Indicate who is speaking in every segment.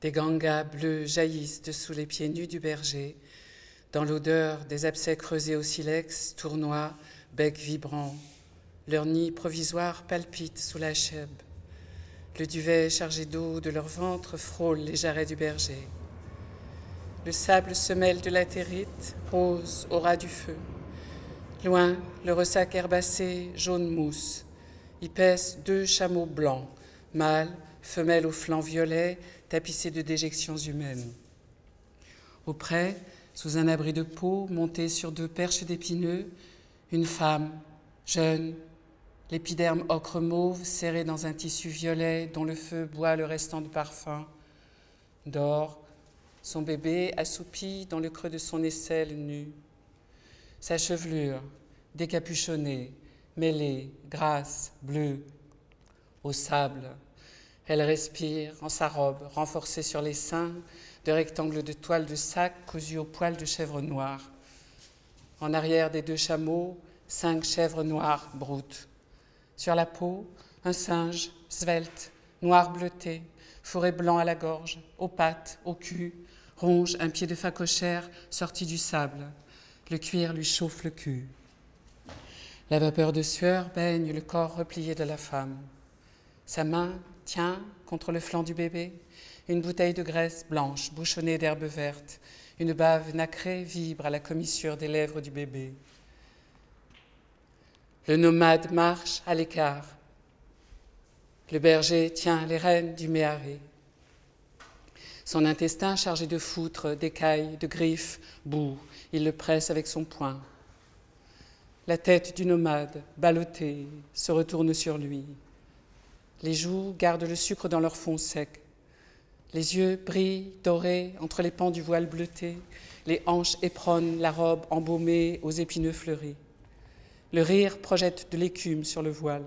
Speaker 1: Des gangas bleus jaillissent dessous les pieds nus du berger, dans l'odeur des abcès creusés au silex, tournois, becs vibrants. Leur nid provisoire palpite sous la chèbe. Le duvet chargé d'eau de leur ventre frôle les jarrets du berger. Le sable se mêle de latérite, rose au ras du feu. Loin, le ressac herbacé, jaune mousse. Y paissent 2 chameaux blancs, mâles, femelles aux flancs violets, tapissés de déjections humaines. Auprès, sous un abri de peau, montée sur 2 perches d'épineux, une femme, jeune, l'épiderme ocre mauve serré dans un tissu violet dont le feu boit le restant de parfum, dort, son bébé assoupi dans le creux de son aisselle nue. Sa chevelure, décapuchonnée, mêlée, grasse, bleue, au sable. Elle respire en sa robe, renforcée sur les seins, de rectangles de toile de sac cousus au poil de chèvre noire. En arrière des 2 chameaux, 5 chèvres noires broutes. Sur la peau, un singe, svelte, noir bleuté, fourré blanc à la gorge, aux pattes, au cul, ronge un pied de phacochère sorti du sable. Le cuir lui chauffe le cul. La vapeur de sueur baigne le corps replié de la femme. Sa main tient, contre le flanc du bébé, une bouteille de graisse blanche bouchonnée d'herbes vertes. Une bave nacrée vibre à la commissure des lèvres du bébé. Le nomade marche à l'écart. Le berger tient les rênes du méharé. Son intestin chargé de foutre, d'écailles, de griffes, bout. Il le presse avec son poing. La tête du nomade, ballottée, se retourne sur lui. Les joues gardent le sucre dans leur fond sec. Les yeux brillent, dorés, entre les pans du voile bleuté. Les hanches éperonnent la robe embaumée aux épineux fleuris. Le rire projette de l'écume sur le voile.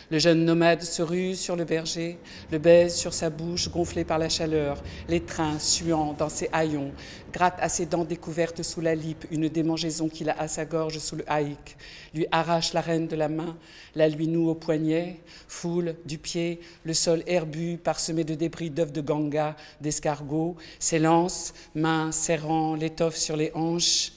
Speaker 1: Le jeune nomade se rue sur le berger, le baise sur sa bouche gonflée par la chaleur, l'étreint suant dans ses haillons, gratte à ses dents découvertes sous la lippe une démangeaison qu'il a à sa gorge sous le haïk, lui arrache la rêne de la main, la lui noue au poignet, foule du pied le sol herbu parsemé de débris d'œufs de ganga, d'escargots, s'élance, main serrant l'étoffe sur les hanches,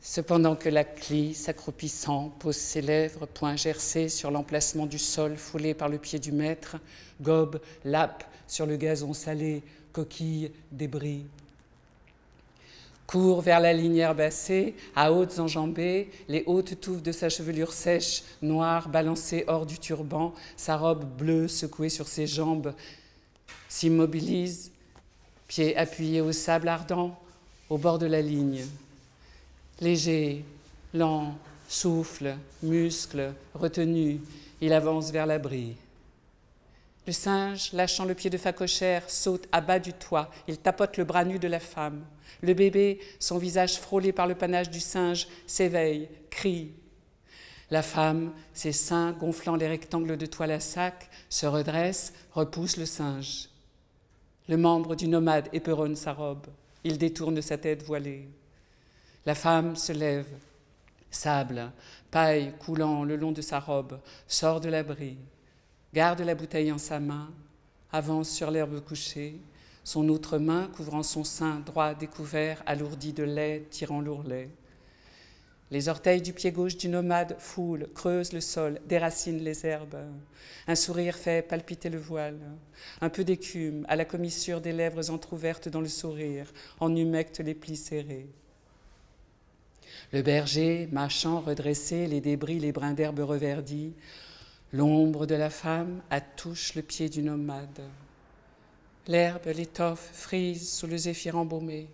Speaker 1: cependant que la clie, s'accroupissant, pose ses lèvres, poing gercé sur l'emplacement du sol foulé par le pied du maître, gobe, lappe sur le gazon salé, coquille, débris. Court vers la ligne herbacée, à hautes enjambées, les hautes touffes de sa chevelure sèche, noire, balancée hors du turban, sa robe bleue secouée sur ses jambes, s'immobilise, pieds appuyés au sable ardent, au bord de la ligne. Léger, lent, souffle, muscle, retenu, il avance vers l'abri. Le singe, lâchant le pied de phacochère, saute à bas du toit. Il tapote le bras nu de la femme. Le bébé, son visage frôlé par le panache du singe, s'éveille, crie. La femme, ses seins gonflant les rectangles de toile à sac, se redresse, repousse le singe. Le membre du nomade éperonne sa robe. Il détourne sa tête voilée. La femme se lève, sable, paille coulant le long de sa robe, sort de l'abri, garde la bouteille en sa main, avance sur l'herbe couchée, son autre main couvrant son sein droit découvert, alourdi de lait, tirant l'ourlet. Les orteils du pied gauche du nomade foulent, creusent le sol, déracinent les herbes. Un sourire fait palpiter le voile. Un peu d'écume à la commissure des lèvres entr'ouvertes dans le sourire, en humecte les plis serrés. Le berger, mâchant, redressé, les débris, les brins d'herbe reverdis, l'ombre de la femme attouche le pied du nomade. L'herbe, l'étoffe frise sous le zéphyr embaumé,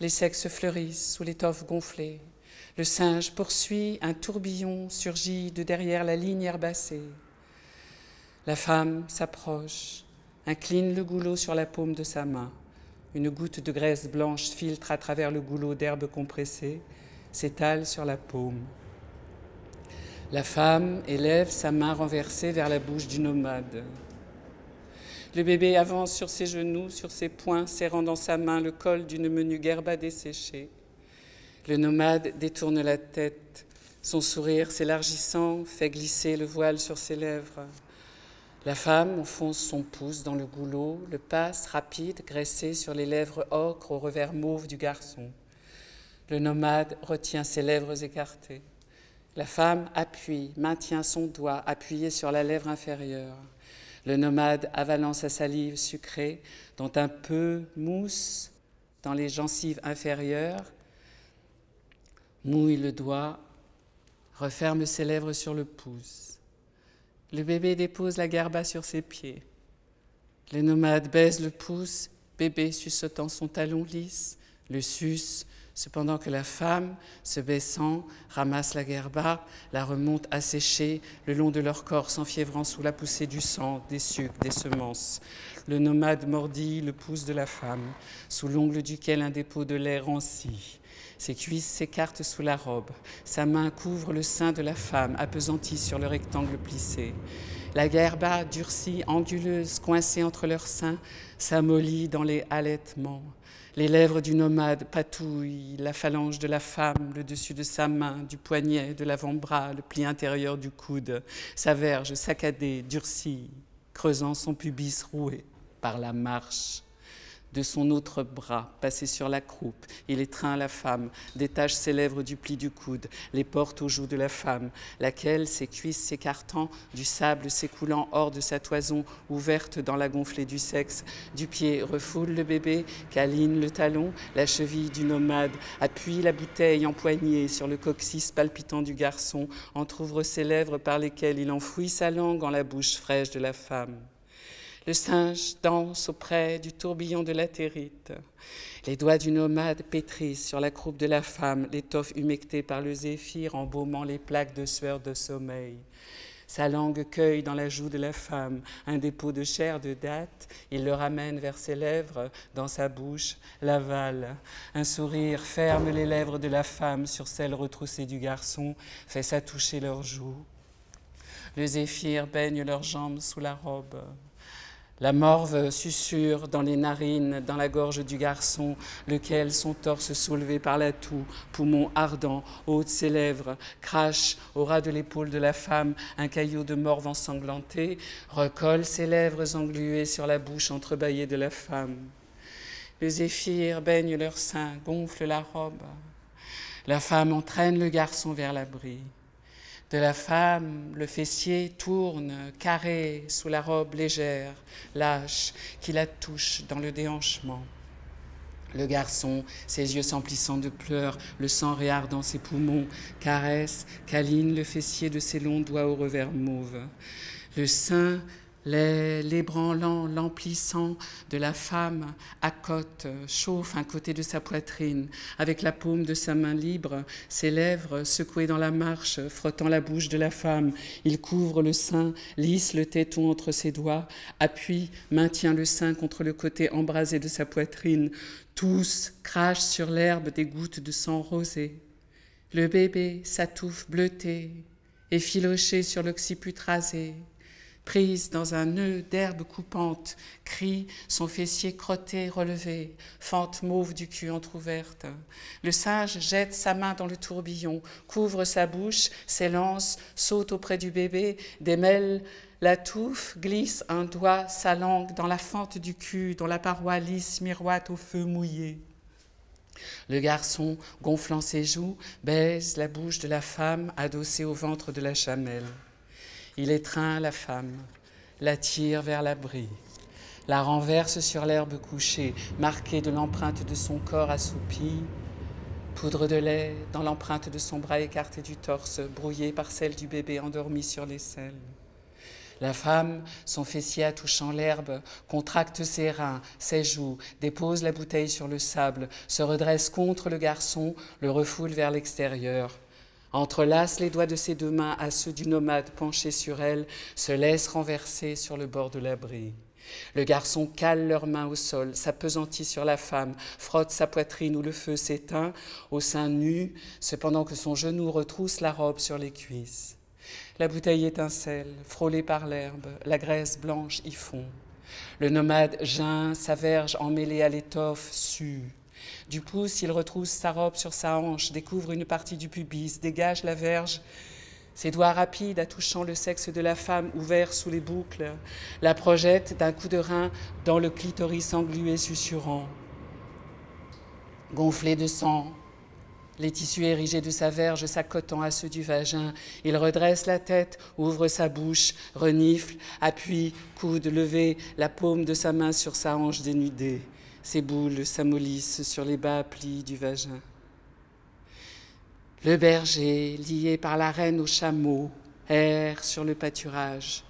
Speaker 1: les sexes fleurissent sous l'étoffe gonflée. Le singe poursuit, un tourbillon surgit de derrière la ligne herbacée. La femme s'approche, incline le goulot sur la paume de sa main. Une goutte de graisse blanche filtre à travers le goulot d'herbe compressée, s'étale sur la paume. La femme élève sa main renversée vers la bouche du nomade. Le bébé avance sur ses genoux, sur ses poings, serrant dans sa main le col d'une menue gerba desséchée. Le nomade détourne la tête. Son sourire s'élargissant fait glisser le voile sur ses lèvres. La femme enfonce son pouce dans le goulot, le passe rapide, graissé sur les lèvres ocre au revers mauve du garçon. Le nomade retient ses lèvres écartées. La femme appuie, maintient son doigt appuyé sur la lèvre inférieure. Le nomade, avalant sa salive sucrée, dont un peu mousse dans les gencives inférieures, mouille le doigt, referme ses lèvres sur le pouce. Le bébé dépose la garba sur ses pieds. Le nomade baise le pouce, bébé suçotant son talon lisse, le suce, cependant que la femme, se baissant, ramasse la gerba, la remonte asséchée le long de leur corps, s'enfiévrant sous la poussée du sang, des sucs, des semences. Le nomade mordit le pouce de la femme, sous l'ongle duquel un dépôt de lait rancit. Ses cuisses s'écartent sous la robe. Sa main couvre le sein de la femme, appesantie sur le rectangle plissé. La gerba, durcie, anguleuse, coincée entre leurs seins, s'amollit dans les halètements. Les lèvres du nomade patouillent la phalange de la femme, le dessus de sa main, du poignet, de l'avant-bras, le pli intérieur du coude, sa verge saccadée, durcie, creusant son pubis roué par la marche. De son autre bras, passé sur la croupe, il étreint la femme, détache ses lèvres du pli du coude, les porte aux joues de la femme, laquelle, ses cuisses s'écartant, du sable s'écoulant hors de sa toison, ouverte dans la gonflée du sexe, du pied refoule le bébé, câline le talon, la cheville du nomade, appuie la bouteille empoignée sur le coccyx palpitant du garçon, entr'ouvre ses lèvres par lesquelles il enfouit sa langue en la bouche fraîche de la femme. Le singe danse auprès du tourbillon de latérite. Les doigts du nomade pétrissent sur la croupe de la femme, l'étoffe humectée par le zéphyr embaumant les plaques de sueur de sommeil. Sa langue cueille dans la joue de la femme un dépôt de chair de date. Il le ramène vers ses lèvres, dans sa bouche, l'avale. Un sourire ferme les lèvres de la femme sur celles retroussées du garçon, fait s'attoucher leurs joues. Le zéphyr baigne leurs jambes sous la robe. La morve susurre dans les narines, dans la gorge du garçon, lequel, son torse soulevé par la toux, poumon ardent, ôte ses lèvres, crache au ras de l'épaule de la femme un caillot de morve ensanglanté, recolle ses lèvres engluées sur la bouche entrebâillée de la femme. Le zéphyr baigne leur sein, gonfle la robe. La femme entraîne le garçon vers l'abri. De la femme, le fessier tourne, carré, sous la robe légère, lâche, qui la touche dans le déhanchement. Le garçon, ses yeux s'emplissant de pleurs, le sang réardant ses poumons, caresse, câline le fessier de ses longs doigts au revers mauve. Le sein, l'ébranlant, l'emplissant de la femme, accote, chauffe un côté de sa poitrine, avec la paume de sa main libre, ses lèvres secouées dans la marche, frottant la bouche de la femme. Il couvre le sein, lisse le téton entre ses doigts, appuie, maintient le sein contre le côté embrasé de sa poitrine. Tous crachent sur l'herbe des gouttes de sang rosé. Le bébé s'atouffe bleuté, effiloché sur l'occiput rasé. Prise dans un nœud d'herbe coupante, crie, son fessier crotté relevé, fente mauve du cul entr'ouverte. Le singe jette sa main dans le tourbillon, couvre sa bouche, s'élance, saute auprès du bébé, démêle la touffe, glisse un doigt, sa langue dans la fente du cul, dont la paroi lisse miroite au feu mouillé. Le garçon, gonflant ses joues, baise la bouche de la femme adossée au ventre de la chamelle. Il étreint la femme, la tire vers l'abri, la renverse sur l'herbe couchée, marquée de l'empreinte de son corps assoupi, poudre de lait dans l'empreinte de son bras écarté du torse, brouillée par celle du bébé endormi sur l'aisselle. La femme, son fessier touchant l'herbe, contracte ses reins, ses joues, dépose la bouteille sur le sable, se redresse contre le garçon, le refoule vers l'extérieur. Entrelace les doigts de ses deux mains à ceux du nomade penché sur elle, se laisse renverser sur le bord de l'abri. Le garçon cale leurs mains au sol, s'appesantit sur la femme, frotte sa poitrine où le feu s'éteint, au sein nu, cependant que son genou retrousse la robe sur les cuisses. La bouteille étincelle, frôlée par l'herbe, la graisse blanche y fond. Le nomade geint, sa verge emmêlée à l'étoffe, sue. Du pouce, il retrousse sa robe sur sa hanche, découvre une partie du pubis, dégage la verge Ses doigts rapides, attouchant le sexe de la femme ouvert sous les boucles, la projettent d'un coup de rein dans le clitoris englué susurrant. Gonflé de sang, les tissus érigés de sa verge s'accotant à ceux du vagin, il redresse la tête, ouvre sa bouche, renifle, appuie, coude levé, la paume de sa main sur sa hanche dénudée. Ses boules s'amollissent sur les bas plis du vagin. Le berger, lié par la reine au chameau, erre sur le pâturage.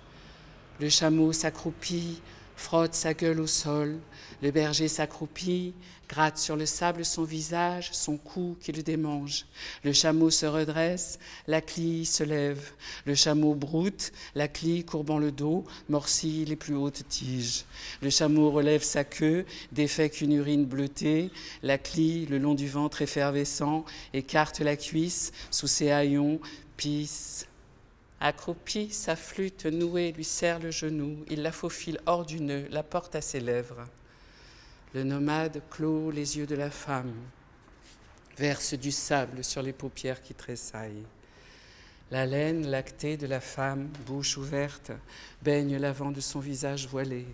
Speaker 1: Le chameau s'accroupit, frotte sa gueule au sol. Le berger s'accroupit, gratte sur le sable son visage, son cou qui le démange. Le chameau se redresse, la clie se lève. Le chameau broute, la clie courbant le dos, morcille les plus hautes tiges. Le chameau relève sa queue, défèque une urine bleutée. La clie, le long du ventre effervescent, écarte la cuisse sous ses haillons, pisse. Accroupi, sa flûte nouée lui serre le genou. Il la faufile hors du nœud, la porte à ses lèvres. Le nomade clôt les yeux de la femme, verse du sable sur les paupières qui tressaillent. La laine lactée de la femme, bouche ouverte, baigne l'avant de son visage voilé.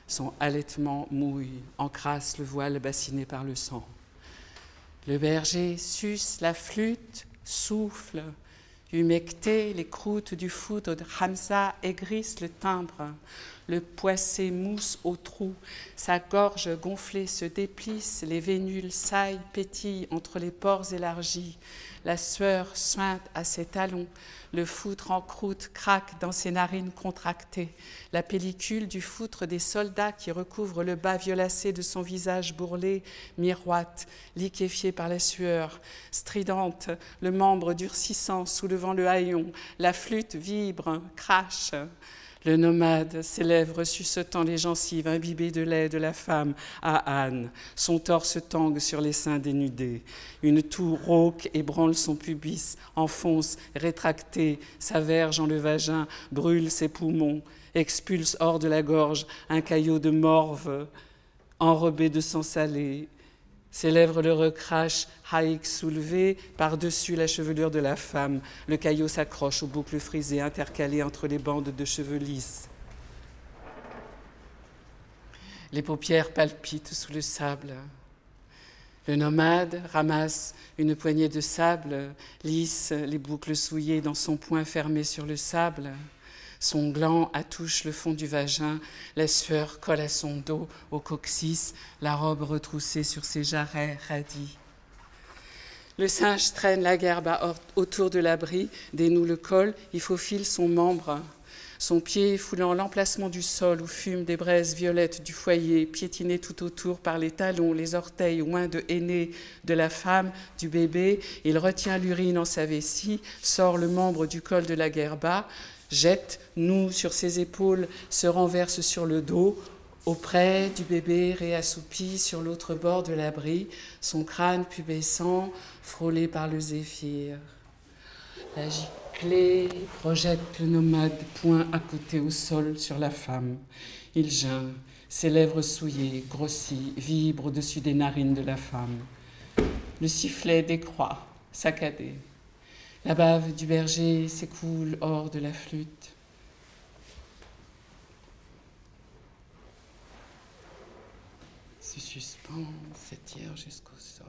Speaker 1: Son halètement mouille, encrasse le voile bassiné par le sang. Le berger suce la flûte, souffle. Humecté, les croûtes du foudre de Hamza aigrissent le timbre. Le poissé mousse au trou. Sa gorge gonflée se déplisse. Les vénules saillent, pétillent entre les pores élargis. La sueur suinte à ses talons. Le foutre en croûte craque dans ses narines contractées. La pellicule du foutre des soldats qui recouvre le bas violacé de son visage bourrelé miroite, liquéfié par la sueur. Stridente, le membre durcissant, soulevant le haillon. La flûte vibre, crache. Le nomade, ses lèvres suçotant les gencives imbibées de lait de la femme à âne, son torse tangue sur les seins dénudés. Une toux rauque ébranle son pubis, enfonce, rétracté, sa verge en le vagin, brûle ses poumons, expulse hors de la gorge un caillot de morve enrobé de sang salé. Ses lèvres le recrachent, haïk soulevé par-dessus la chevelure de la femme. Le caillot s'accroche aux boucles frisées intercalées entre les bandes de cheveux lisses. Les paupières palpitent sous le sable. Le nomade ramasse une poignée de sable, lisse les boucles souillées dans son poing fermé sur le sable. Son gland attouche le fond du vagin, la sueur colle à son dos, au coccyx, la robe retroussée sur ses jarrets radis. Le singe traîne la gerbe autour de l'abri, dénoue le col, il faufile son membre. Son pied foulant l'emplacement du sol où fument des braises violettes du foyer, piétiné tout autour par les talons, les orteils oints de henné de la femme, du bébé, il retient l'urine en sa vessie, sort le membre du col de la gerba, jette, noue sur ses épaules, se renverse sur le dos, auprès du bébé réassoupi sur l'autre bord de l'abri, son crâne pubescent, frôlé par le zéphyr. La giclée projette le nomade, poing à côté au sol sur la femme. Il geint, ses lèvres souillées, grossies, vibrent au-dessus des narines de la femme. Le sifflet décroît, saccadé. La bave du berger s'écoule hors de la flûte. Se suspend, s'étire jusqu'au sol.